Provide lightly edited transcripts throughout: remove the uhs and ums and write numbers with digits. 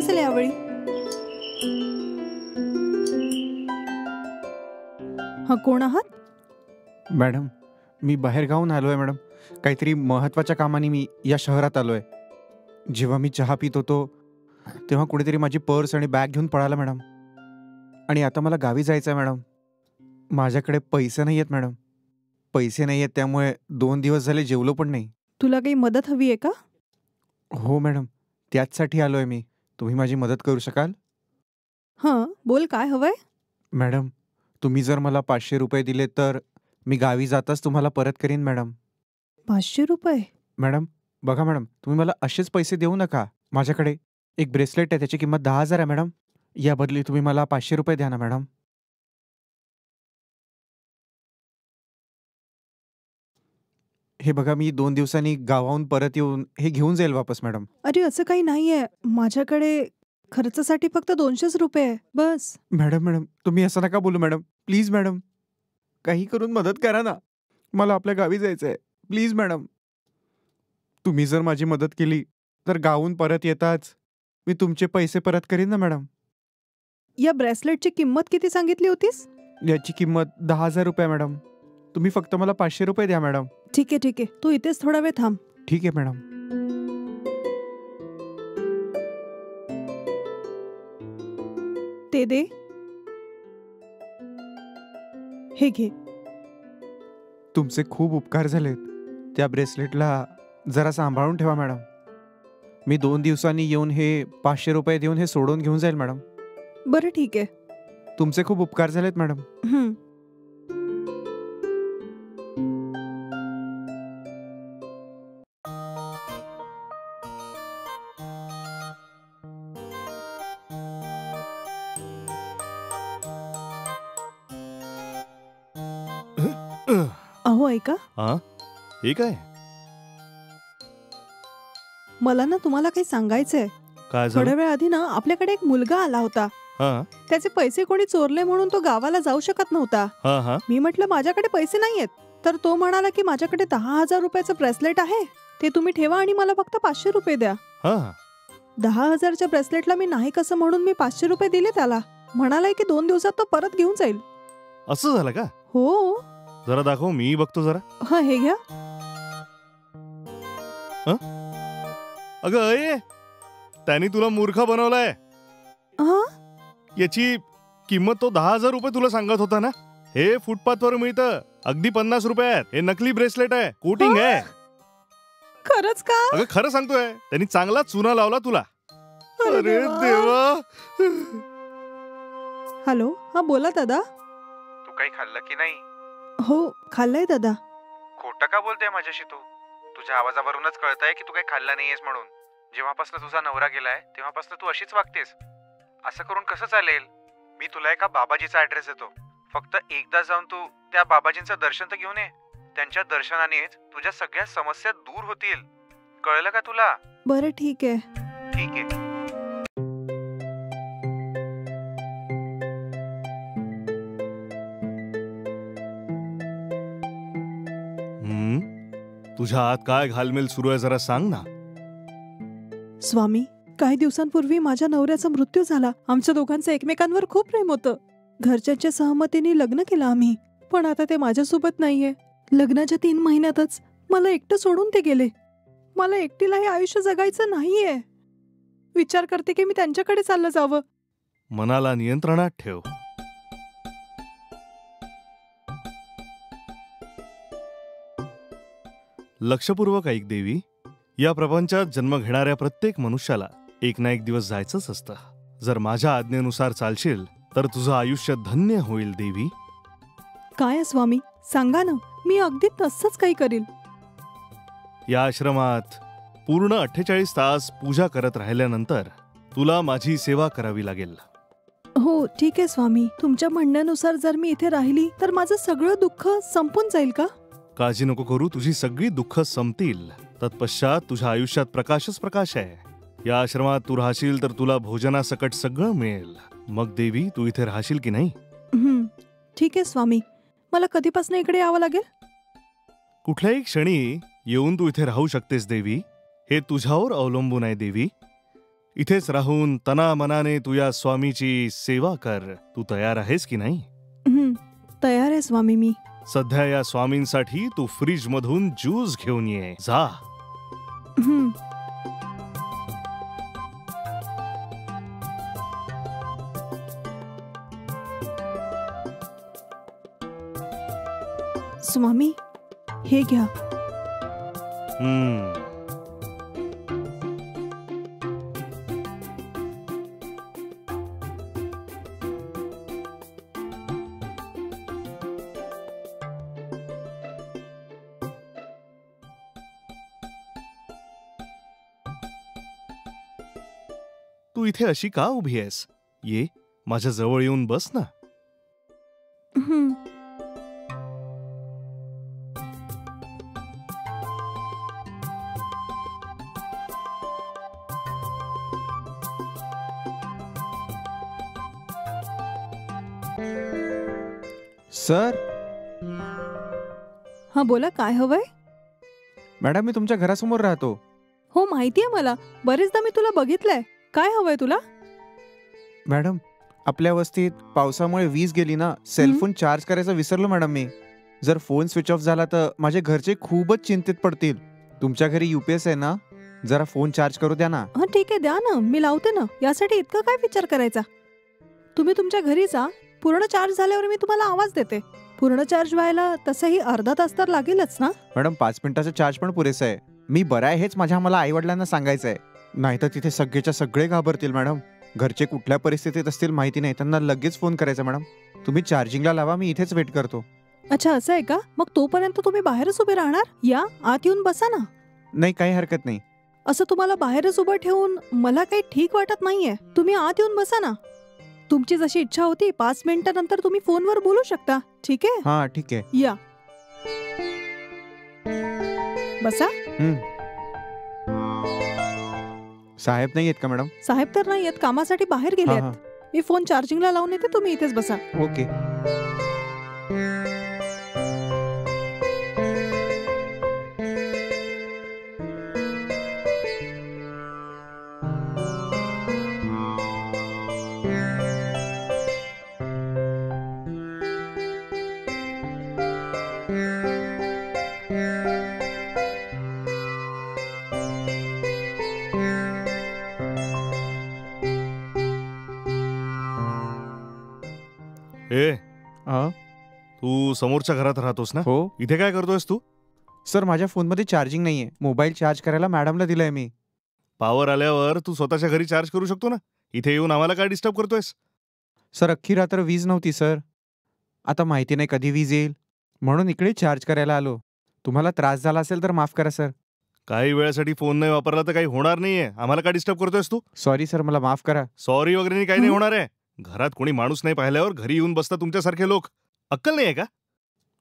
असेल यावेळी? हा, कोण आहात? मॅडम, मी बाहेरगावून आलो आहे मॅडम. काहीतरी महत्त्वाच्या कामाने मी या शहरात आलो आहे. जेव्हा मी चहा पित होतो तेव्हा कुणीतरी माझी पर्स आणि बॅग घेऊन पळाला मॅडम. आणि आता मला गावी जायचं आहे मॅडम. माझ्याकडे पैसे नाही आहेत मॅडम. पैसे नाही आहेत, त्यामुळे 2 दिवस झाले जेवलो पण नाही. तुला काही मदत हवी आहे का? हो मॅडम, त्याचसाठी आलो आहे मी. तुम्ही माझी मदत करू शकाल? हां, बोल, काय हवंय? मॅडम, तुम्ही जर मला 500 रुपये दिले तर मी गावी जाताच तुम्हाला परत करीन मॅडम. 500 रुपये? मॅडम, बघा मॅडम, तुम्ही मला असेच पैसे देऊ नका. माझ्याकडे एक ब्रेसलेट आहे, त्याची किंमत 10,000 आहे मॅडम. या बदली तुम्ही मला 500 रुपये द्या ना मॅडम. हे बघा, मी 2 दिवसांनी गावाहून परत येऊन हे घेऊन जाईल वापस मॅडम. अरे, असं काही नाहीये. माझ्याकडे खर्चासाठी फक्त 200 रुपये आहे, बस. मॅडम, तुम्ही असं नका बोलू मॅडम. प्लीज मॅडम, काही करून मदत करा ना. मला आपल्या गावी जायचं आहे. Please madam. तुम्ही जर माझी मदत केली तर गावाहून परत येताच मी तुमचे पैसे परत करीन ना मॅडम. या ब्रेसलेटची किंमत किती सांगितली होतीस? याची किंमत 10,000 रुपये मॅडम. तुम्ही फक्त मला 500 रुपये द्या मॅडम. ठीक आहे. तू इथेच थोडा वेळ थांब. ठीक आहे मॅडम. ते दे. हे घे. तुमचे खूप उपकार झालेत. त्या ब्रेसलेटला जरा सांभाळून ठेवा मॅडम. मी 2 दिवसांनी येऊन हे 500 रुपये देऊन हे सोडून घेऊन जाईल मॅडम. बरं, ठीक आहे. तुमचे खूप उपकार झालेत मॅडम. हं. अहो, ऐका. हा, हे काय? मला ना तुम्हाला काही सांगायचंय. काय थोड्या झालं? वेळ आधी ना आपल्याकडे एक मुलगा आला होता. हा त्याचे पैसे कोणी चोरले म्हणून तो गावाला जाऊ शकत नव्हता. हा हा मी म्हटलं माझ्याकडे पैसे नाहीयेत. तर तो म्हणाला की माझ्याकडे 10,000 रुपयाचं ब्रेसलेट आहे, ते तुम्ही ठेवा आणि मला फक्त 500 रुपये द्या. हा 10,000च्या ब्रेसलेटला मी नाही कसं म्हणून मी 500 रुपये दिले त्याला. म्हणालाय की 2 दिवसात तो परत घेऊन जाईल. असं झालं का? हो. जरा दाखव, मी बघतो जरा. हा, हे घ्या. अगं अये, त्याने तुला मूर्ख बनवलाय. हा, याची किंमत तो 10,000 रुपये तुला सांगत होता ना. हे फुटपाथवर मिळतं, अगदी 50 रुपयात. हे नकली ब्रेसलेट आहे, कोटिंग आहे. खरंच का? अगं खरं सांगतोय, त्यांनी चांगला चुना लावला तुला. अरे देवा. हॅलो, हा बोला दादा. तू काही खाल्लं की नाही? हो, खाल्लंय दादा. खोटं का बोलतेय माझ्याशी तू? तुझ्या आवाजावरूनच कळतंय की तू काही खाल्लं नाहीयेस म्हणून. जेव्हापासून तुझा नवरा गेलाय तेव्हापासून तू अशीच वागतेस. असं करून कसं चालेल? मी तुला एका बाबाजीचा ऍड्रेस देतो. फक्त एकदा जाऊन तू त्या बाबाजींचं दर्शन तर घेऊन ये. त्यांच्या दर्शनानेच तुझ्या सगळ्या समस्या दूर होतील. कळलं का तुला? बरं, ठीक आहे. ठीक आहे. तुझ्या आत काय घालमेल सुरू आहे जरा सांग ना. स्वामी, काही दिवसांपूर्वी माझ्या नवऱ्याचा मृत्यू झाला. आमच्या दोघांचं एकमेकांवर खूप प्रेम होतं. घरच्यांच्या सहमतीने लग्न केलं आम्ही. पण आता ते माझ्यासोबत नाहीये. लग्नाच्या 3 महिन्यातच मला एकटं सोडून ते गेले. मला एकटीला हे आयुष्य जगायचं नाहीये. विचार करते की मी त्यांच्याकडे चाललं जावं. मनाला नियंत्रणात ठेव. लक्षपूर्वक ऐक देवी. या प्रपंचात जन्म घेणाऱ्या प्रत्येक मनुष्याला एक ना एक दिवस जायचंच असतं. जर माझ्या आज्ञेनुसार चालशील तर तुझं आयुष्य धन्य होईल देवी. काय स्वामी, सांगा ना, मी अगदी तसंच काही करील. या आश्रमात पूर्ण 48 तास पूजा करत राहिल्यानंतर तुला माझी सेवा करावी लागेल. हो, ठीक आहे स्वामी. तुमच्या म्हणण्यानुसार जर मी इथे राहिली तर माझं सगळं दुःख संपून जाईल का? काळजी नको करू, तुझी सगळी दुःख संपतील. तत्पश्चात तुझ्या आयुष्यात प्रकाशच प्रकाश आहे. या आश्रमात तू राहशील तर तुला भोजनासकट सगळं मिळेल. मग देवी, तू इथे राहशील की नाही? ठीक आहे स्वामी. मला कधीपासून इकडे यावं लागेल? कुठल्याही क्षणी येऊन तू इथे राहू शकतेस देवी. हे तुझ्यावर अवलंबून आहे देवी. इथेच राहून तना मनाने तू या स्वामीची सेवा कर. तू तयार आहेस की नाही? तयार आहे स्वामी मी. सध्या या स्वामींसाठी तू फ्रीज मधून ज्यूस घेऊन ये जा. स्वामी हे घ्या. तू इथे अशी का उभी आहेस? ये माझ्या जवळ येऊन बस ना. सर. हा बोला, काय हवंय? मॅडम मी तुमच्या घरासमोर राहतो. हो माहितीये मला, बरेचदा मी तुला बघितलंय. काय हवंय तुला? मॅडम आपल्या वस्तीत पावसामुळे वीज गेली ना, सेलफोन चार्ज करायचं विसरलो मॅडम मी. जर फोन स्विच ऑफ झाला तर माझे घरचे खूपच चिंतित पडतील. तुमच्या घरी युपीएस आहे ना, जरा फोन चार्ज करू द्या ना. हा ठीक आहे, द्या ना, मी लावते ना. यासाठी इतकं काय विचार करायचा? तुम्ही तुमच्या घरी जा, पूर्ण चार्ज झाल्यावर मी तुम्हाला आवाज देते. पूर्ण चार्ज व्हायला तसंही अर्धा तास तर लागेलच ना. मॅडम 5 मिनिटाचा चार्ज पण पुरेसा आहे. मी बरा आहे हेच मला आई वडिलांना सांगायचं आहे. नाहीतर तिथे सगळेच्या सगळे घाबरतील मॅडम. घरचे कुठल्या परिस्थितीत असतील माहिती नाही, त्यांना लगेच फोन करायचा. मॅडम तुम्ही चार्जिंगला लावा, मी इथेच वेट करतो. अच्छा असं आहे का? मग तोपर्यंत तुम्ही बाहेरच उभे राहणार? या आत येऊन बसा ना. नाही काही हरकत नाही. असं तुम्हाला बाहेरच उभं ठेवून मला काही ठीक वाटत नाहीये. तुम्ही आत येऊन बसा ना. तुमची जशी इच्छा होती 5 मिनिटानंतर तुम्ही फोनवर बोलू शकता. ठीक आहे? हा ठीक आहे. या बसा. साहेब नाही आहेत का मॅडम? साहेब तर नाही आहेत, कामासाठी बाहेर गेले आहेत. मी फोन चार्जिंगला लावून येते, तुम्ही इथेच बसा. ओके. ए तू समोरच्या घरात राहतोस ना? हो. इथे काय करतोयस तू? सर माझ्या फोनमध्ये चार्जिंग नाहीये. मोबाईल चार्ज करायला मॅडमला दिलंय मी. पॉवर आल्यावर तू स्वतःच्या घरी चार्ज करू शकतो ना. इथे येऊन आम्हाला काय डिस्टर्ब करतोयस? सर अख्खी रात्र वीज नव्हती सर. आता माहिती नाही कधी वीज येईल, म्हणून इकडे चार्ज करायला आलो. तुम्हाला त्रास झाला असेल तर माफ करा सर. काही वेळासाठी फोन नाही वापरला तर काही होणार नाहीये. आम्हाला काय डिस्टर्ब करतोयस तू? सॉरी सर, मला माफ करा. सॉरी वगैरे काही नाही होणार आहे. घरात कोणी माणूस नाही पाहिल्यावर घरी येऊन बसता तुमच्यासारखे लोक. अक्कल नाहीये का?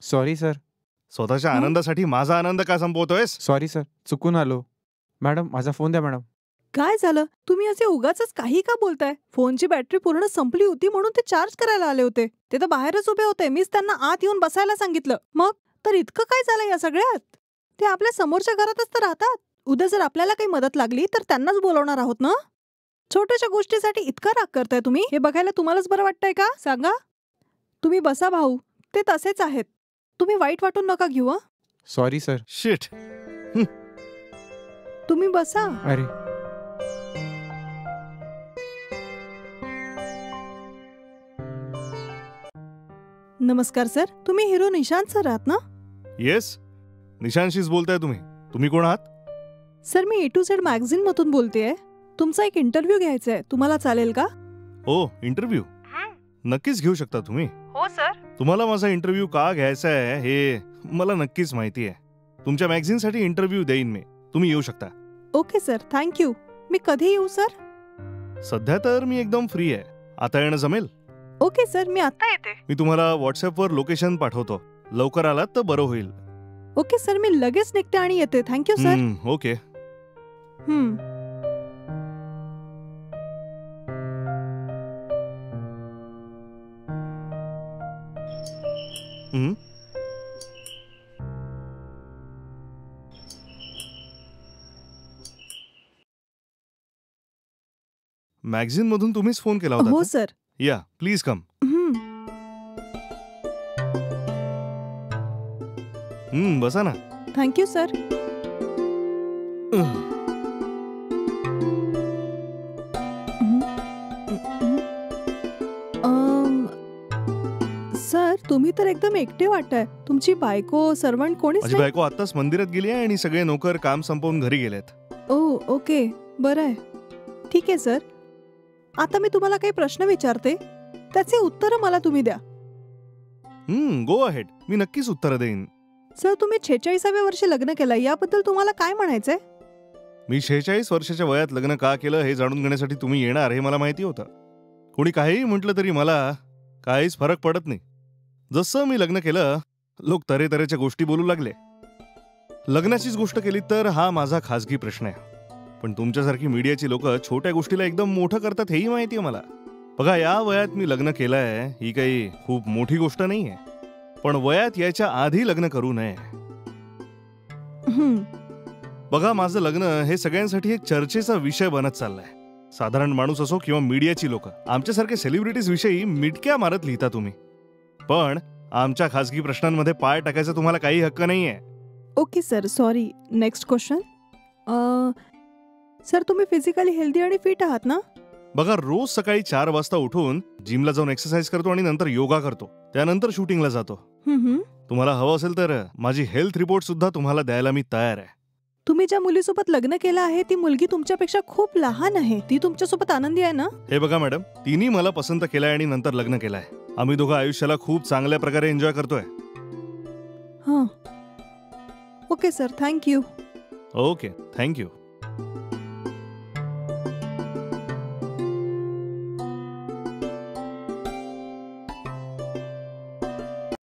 Sorry sir. स्वतःच्या आनंदासाठी माझा आनंद का संपवतोयस? सॉरी सर, चुकून आलो. मॅडम माझा फोन द्या. मॅडम काय झालं? तुम्ही असे उगाचच काही का बोलताय? फोनची बॅटरी पूर्ण संपली होती म्हणून ते चार्ज करायला आले होते. ते तर बाहेरच उभे होते. मीच त्यांना आत येऊन बसायला सांगितलं. मग तर इतकं काय झालं या सगळ्यात? ते आपल्या समोरच्या घरातच तर राहतात. उद्या जर आपल्याला काही मदत लागली तर त्यांनाच बोलवणार आहोत ना. छोट्याशा गोष्टीसाठी इतका राग करताय तुम्ही? हे बघायला तुम्हालाच बरं वाटतंय का? सांगा. तुम्ही बसा भाऊ, ते तसेच आहेत. तुम्ही वाईट वाटून नका घेऊ. Sorry sir. शिट. तुम्ही बसा. अरे नमस्कार सर, तुम्ही हिरो निशांत सर आहात ना? येस, निशांशीच बोलताय तुम्ही. तुम्ही कोण आहात? Sir me A to Z magazine मधून बोलतेय. तुमचा एक इंटरव्ह्यू घ्यायचा आहे, तुम्हाला चालेल का? ओ इंटरव्ह्यू? नक्कीच घेऊ शकता तुम्ही. हो सर. तुम्हाला माझा इंटरव्ह्यू का घ्यायचा आहे हे मला नक्कीच माहिती आहे. तुमच्या मॅगझिनसाठी इंटरव्ह्यू देईन मी. तुम्ही येऊ शकता. Okay sir, thank you. मी कधी येऊ सर? सध्या तर मी एकदम फ्री आहे. आता येणं जमेल? ओके सर, मी आता येते. मी तुम्हाला व्हॉट्सअपवर लोकेशन पाठवतो. लवकर आलात तर बरं होईल. ओके सर, मी लगेच निघते आणि येते. Thank you sir. ओके. मॅगझिन मधून तुम्हीच फोन केला होता हो का? सर. या प्लीज कम. बसा ना. Thank you sir. सर, तुम्ही तर एकदम एकटे वाटताय. तुमची बायको, सर्वंट कोणीच माझी नाही? बायको आत्ताच मंदिरात गेली आहे आणि सगळे नोकर काम संपवून घरी गेलेत. ओके, बरं आहे. ठीक आहे सर. आता मी तुम्हाला काही प्रश्न विचारते, त्याचे उत्तर मला तुम्ही द्या. गो अहेड, मी नक्कीच उत्तर देईन. सर, तुम्ही 46व्या वर्षी लग्न केलं, याबद्दल तुम्हाला काय म्हणायचंय? मी 46 वर्षाच्या वयात लग्न का केलं हे जाणून घेण्यासाठी तुम्ही येणार हे मला माहिती होतं. कोणी काहीही म्हटलं तरी मला काहीच फरक पडत नाही. जसं मी लग्न केलं, लोक तऱ्हेतऱ्हेच्या गोष्टी बोलू लागले. लग्नाचीच गोष्ट केली तर हा माझा खासगी प्रश्न आहे. पण तुमच्यासारखी मीडियाची लोक छोट्या गोष्टीला एकदम मोठं करतात हेही माहिती आहे मला. बघा, या वयात मी लग्न केलंय ही काही खूप मोठी गोष्ट नाहीये. पण वयात यायच्या आधी लग्न करू नये. बघा, माझं लग्न हे सगळ्यांसाठी एक चर्चेचा विषय बनत चाललाय. साधारण माणूस असो किंवा मीडियाची लोक, आमच्यासारखे सेलिब्रिटीज विषयी मिटक्या मारत लिहिता तुम्ही. पण आमच्या खासगी प्रश्नांमध्ये पाय टाकायचा तुम्हाला काही हक्क नाहीये. Okay sir, sorry. Next question. Sir, तुम्ही फिजिकली हेल्दी आणि फिट आहात ना? बघा, रोज सकाळी 4 वाजता उठून जिमला जाऊन एक्सरसाइज करतो आणि नंतर योगा करतो. त्यानंतर शूटिंगला जातो. तुम्हाला हवं असेल तर माझी हेल्थ रिपोर्ट सुद्धा तुम्हाला द्यायला मी तयार आहे. तुम्ही ज्या मुलीसोबत लग्न केलं आहे ती मुलगी तुमच्यापेक्षा खूप लहान आहे. ती तुमच्यासोबत आनंदी आहे ना? हे बघा मॅडम, तिने मला पसंत केलाय आणि नंतर लग्न केलंय. आम्ही दोघं आयुष्याला खूप चांगल्या प्रकारे एन्जॉय करतोय. हां. Okay sir, thank you. Okay, thank you.